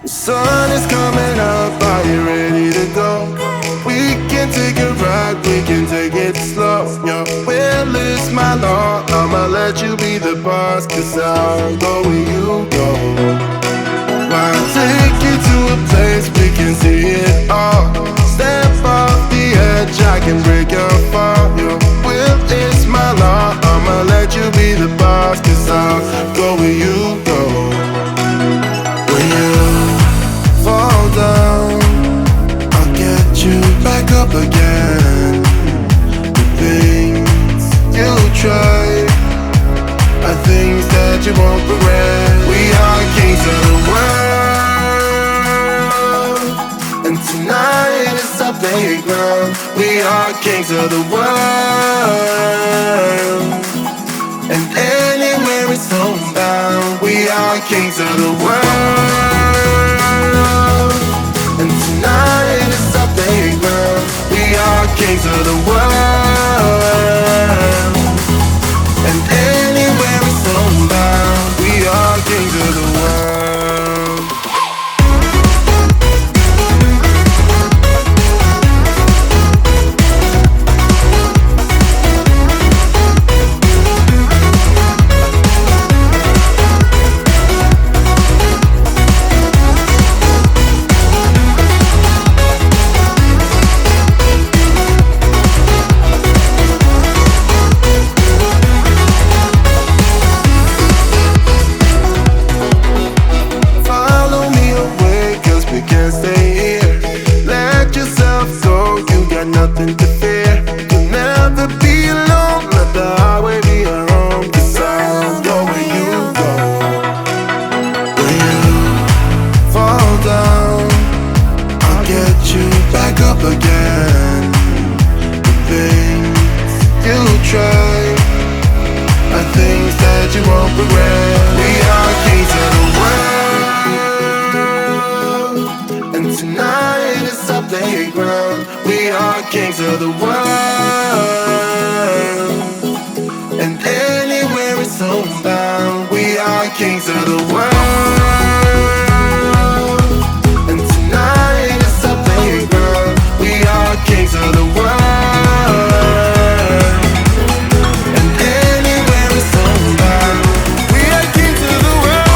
The sun is coming up, are you ready to go? We can take a ride, we can take it slow. Your will is my law, I'ma let you be the boss, 'cause I'll go where you go. I'll take you to a place we can see it all. Step off the edge, I can break your fall. Your will is my law, I'ma let you be the boss, 'cause I'll go where you go. When you fall down, I'll get you back up again. The things you try are things that you won't regret. We are kings of the world, and tonight is our playground. We are kings of the world, and anywhere it's homebound. We are kings of the world, and tonight is our playground. We are kings of the world, and anywhere it's homebound. We are kings of the world. Nothing to fear. You'll never be alone. Let the highway be your home, 'cause I'll go where you go. When you fall down, I'll get you back up again. The things you try are things that you won't regret. We are kings of the world, and tonight is our playground. We are kings of the world, and anywhere it's homebound. We are kings of the world, and tonight is our playground. We are kings of the world, and anywhere it's homebound. We are kings of the world.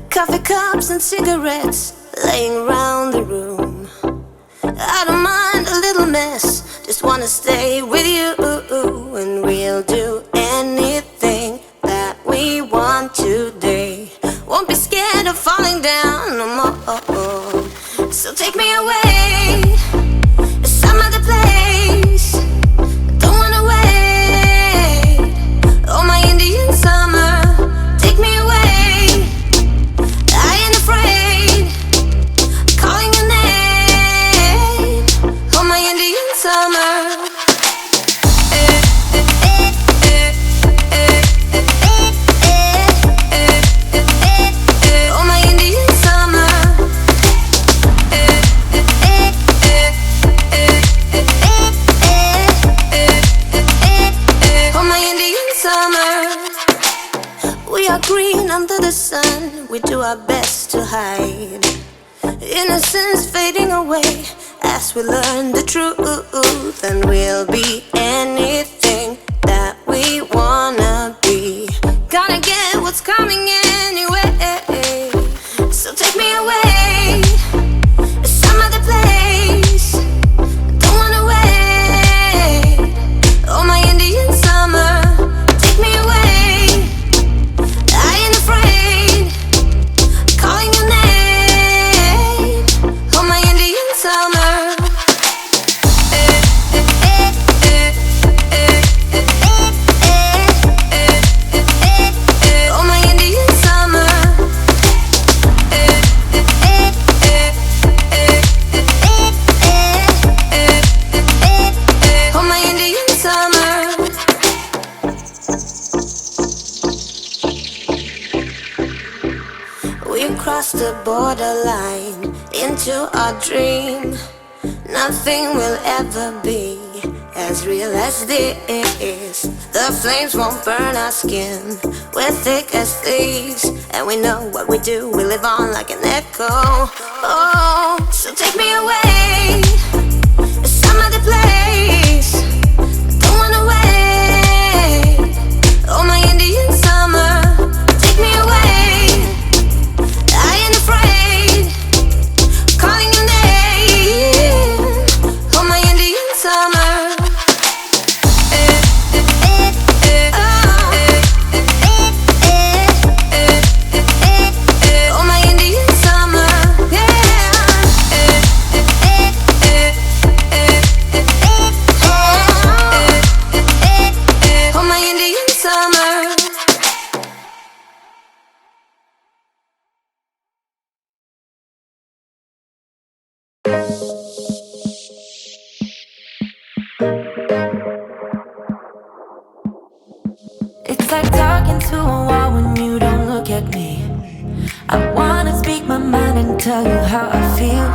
Coffee cups and cigarettes laying around the room. I don't mind a little mess, just wanna stay with you. And we'll do anything that we want today. Won't be scared of falling down no more. So take me away to some other place. Don't wanna wait. Oh, my Indian summer, take me away. I ain't afraid, calling your name. Oh, my Indian summer. Oh, my Indian summer. Oh, my Indian summer. We are green under the sun, we do our best to hide innocence fading away as we learn the truth. And we'll be anything that we wanna be. Gonna get what's coming anyway. cross the borderline into our dream. Nothing will ever be as real as this. The flames won't burn our skin. We're thick as thieves, and we know what we do. We live on like an echo. Oh, so take me away, some other place. Don't wanna wait. Oh, my Indian summer, take me away. I ain't afraid, calling your name. Oh, my Indian summer. It's like talking to a wall when you don't look at me. I wanna speak my mind and tell you how I feel,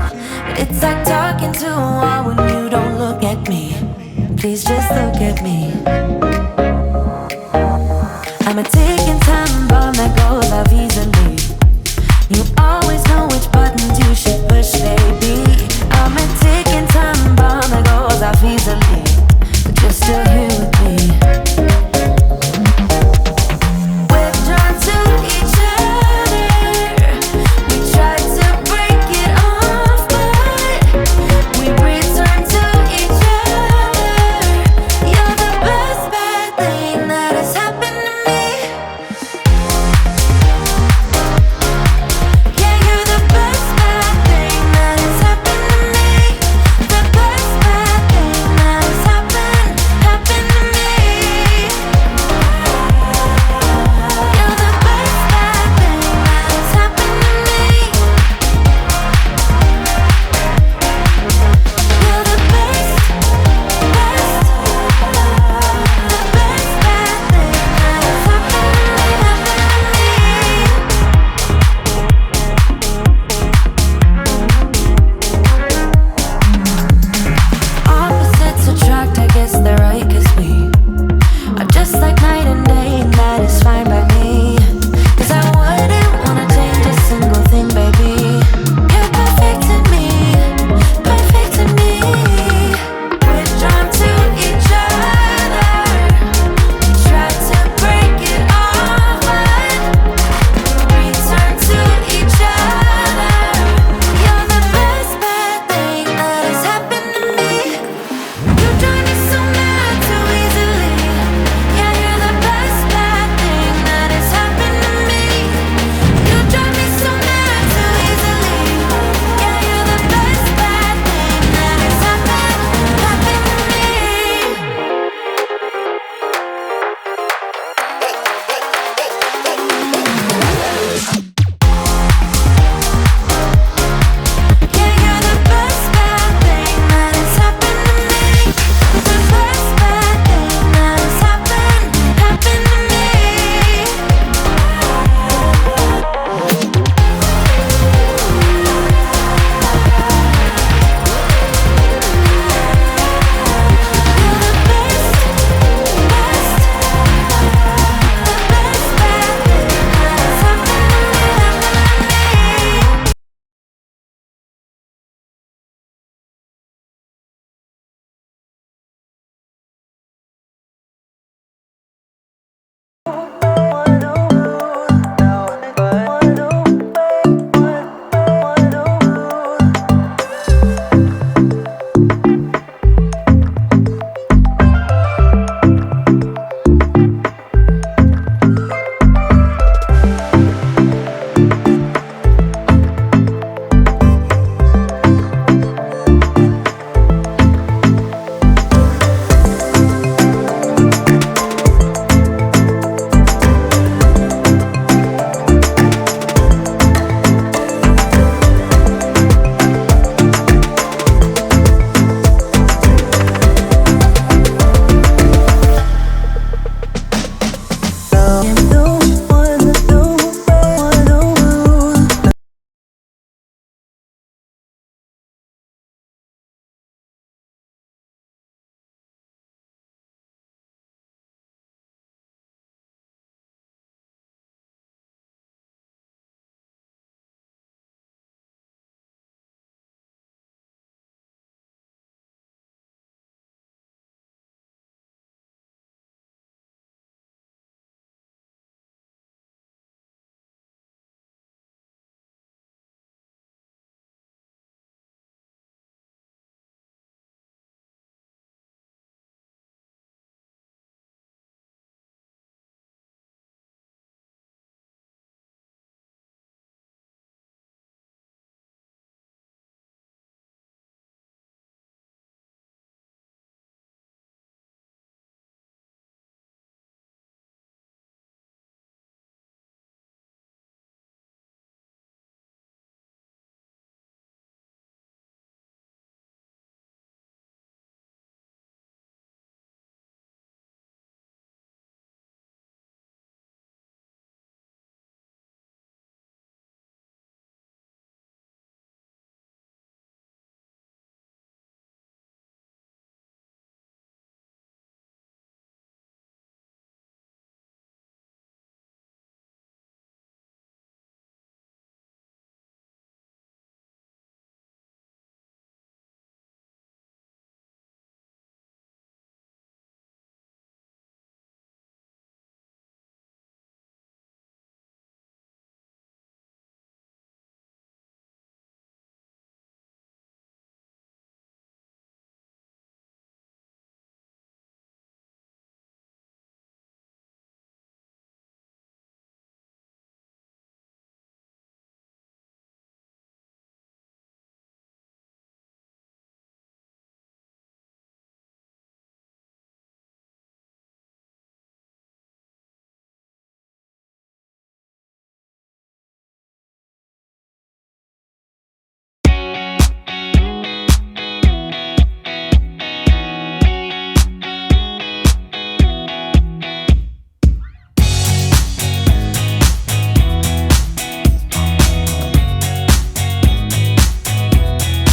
but it's like talking to a wall when you don't look at me. Please just look at me. I'm a